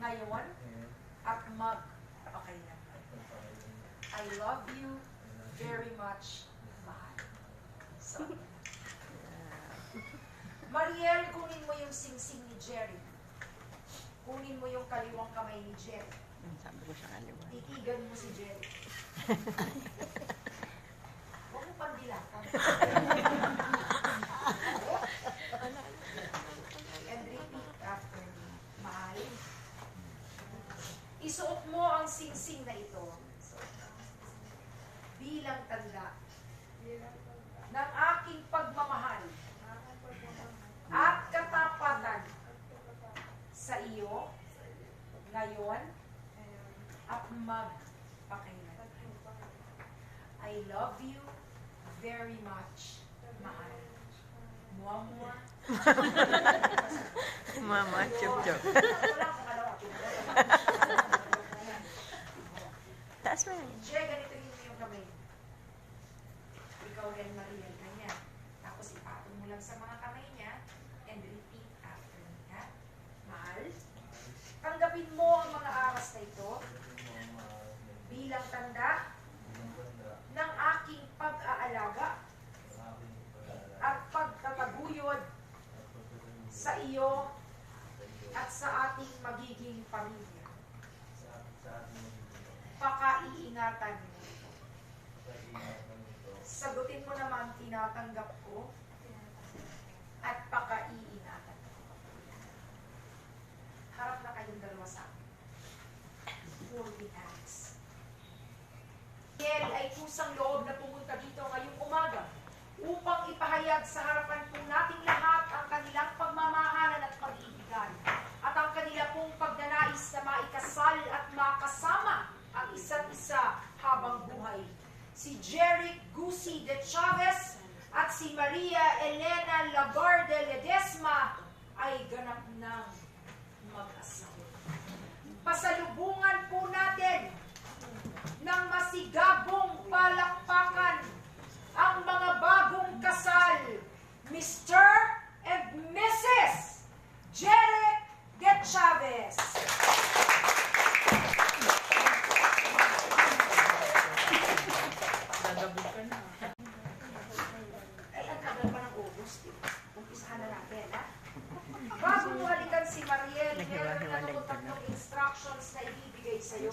ngayon at magpakailan. I love you very much, mahal. So, Mariel, kunin mo yung singsing ni Jerry. Kunin mo yung kaliwang kamay ni Jerry. Sabi ko siya kaliwa. Titigan mo si Jerry. Huwag mo pandilatan. And repeat after me. Mahal. Isuot mo ang singsing na ito bilang tanda ng aking pagmamahal at katapatan sa iyo ngayon at magpakailan. I love you very much, mahal. Mua-mua. Mama, chup-chup. Taas mo yan. Jay, ganito yung kamay. Ikaw rin, Mariel, kanya. Tapos ipatong mo lang sa mga kamay niya and repeat after me, ha? Mahal, tanggapin mo ang mga aras na ito bilang tanda ng aking pag-aalaga at pagtataguyod sa iyo at sa ating magiging pamilya. Pakaiingatan mo. Sagutin mo naman, tinatanggap ko at pakaiingatan ko. Harap na kayong dalawa sa akin. Holding hands. Mariel ay kusang loob na pumunta dito ngayong umaga upang ipahayag sa harapan po nating lahat ang kanilang pagmamahalan at pag-ibigan at ang kanila pong pagnanais na maikasal at makasama ang isa't isa habang buhay. Si Jeric Gusi de Chavez at si Maria Elena Lagarde Ledesma ay ganap ng mag-asawa. Pasalubungan po natin ng masigabong palakpakan ang mga bagong kasal, Mr. and Mrs. Jeric de Chavez. Gagabog ka na. Ay, ang tagal pa ng August. Umpisahan na natin, ha? Bago mo halikan si Mariel, meron na naman tatlong instructions na ibibigay sa'yo.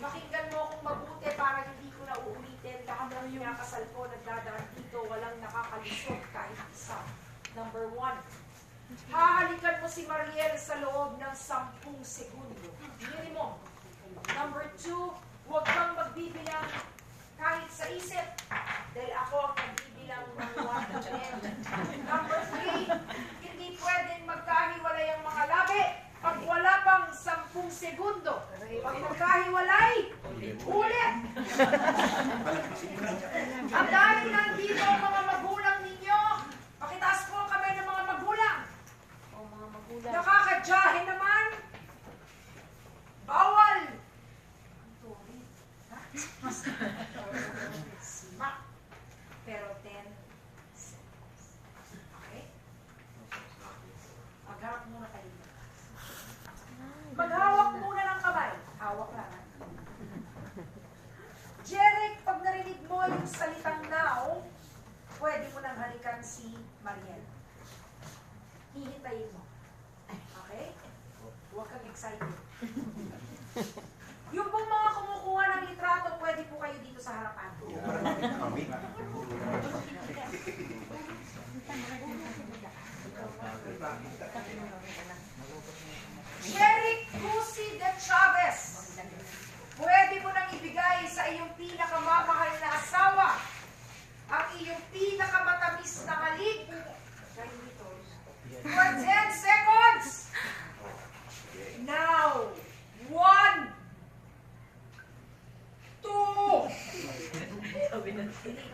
Makinggan mo kung mabuti para hindi ko na uulitin. Lahat ng pinakasal ko nagdadaan dito, walang nakakalisod kahit isa. Number 1, hahalikan mo si Mariel sa loob ng 10 segundo. Yun mo. Number 2, huwag kang magbibilang kahit sa isip, dahil ako ang nagbibilang ng 1 to 10. Number 3, hindi pwedeng magkahiwalay ang mga labi pag wala pang 10 segundo. Pag magkahiwalay, ulit! At dahil nandito ang mga magulang ninyo, pakitaas po ang kamay ng mga magulang. O mga magulang. Nakakadyahin naman, bawal! Sima. Pero 10 seconds. Okay? Magharap muna kayo. Maghawak muna ng kamay. Hawak lang. Ha? Jeric, pag narinig mo yung salitang now, pwede mo nang halikan si Mariel. Hihintayin mo. Okay? Huwag kang excited. Yung pong mga kumukuha ng litrato, pwede po kayo dito sa harapan. Jeric Gusi de Chavez, pwede mo nang ibigay sa iyong pinakamamahal na asawa ang iyong pinakamatamis na halik for 10 seconds. Now, 1, 2,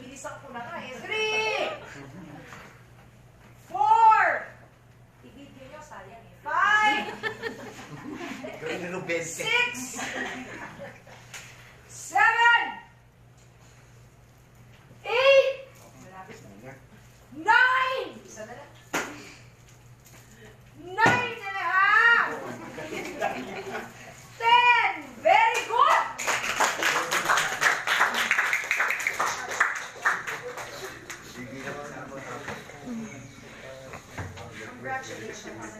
bilisan ko na nga eh. 3, 4, i-video nyo, sayang eh. 5, 6, 7, 8, 9, isa na lang. 9 and a half, 10. Very good. Congratulations.